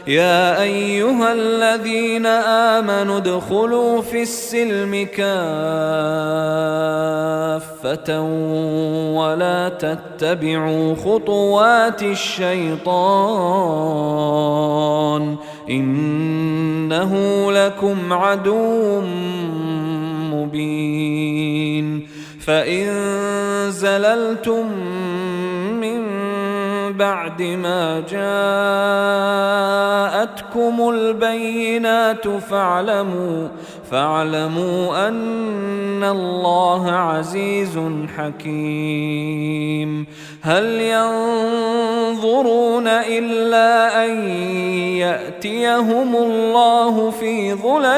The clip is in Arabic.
يا أيها الذين آمنوا ادخلوا في السلم كافة ولا تتبعوا خطوات الشيطان إنه لكم عدو مبين فإن زللتم من بعد ما جاءتكم البينات فاعلموا أن الله عزيز حكيم هل ينظرون إلا أن يأتيهم الله في ظلل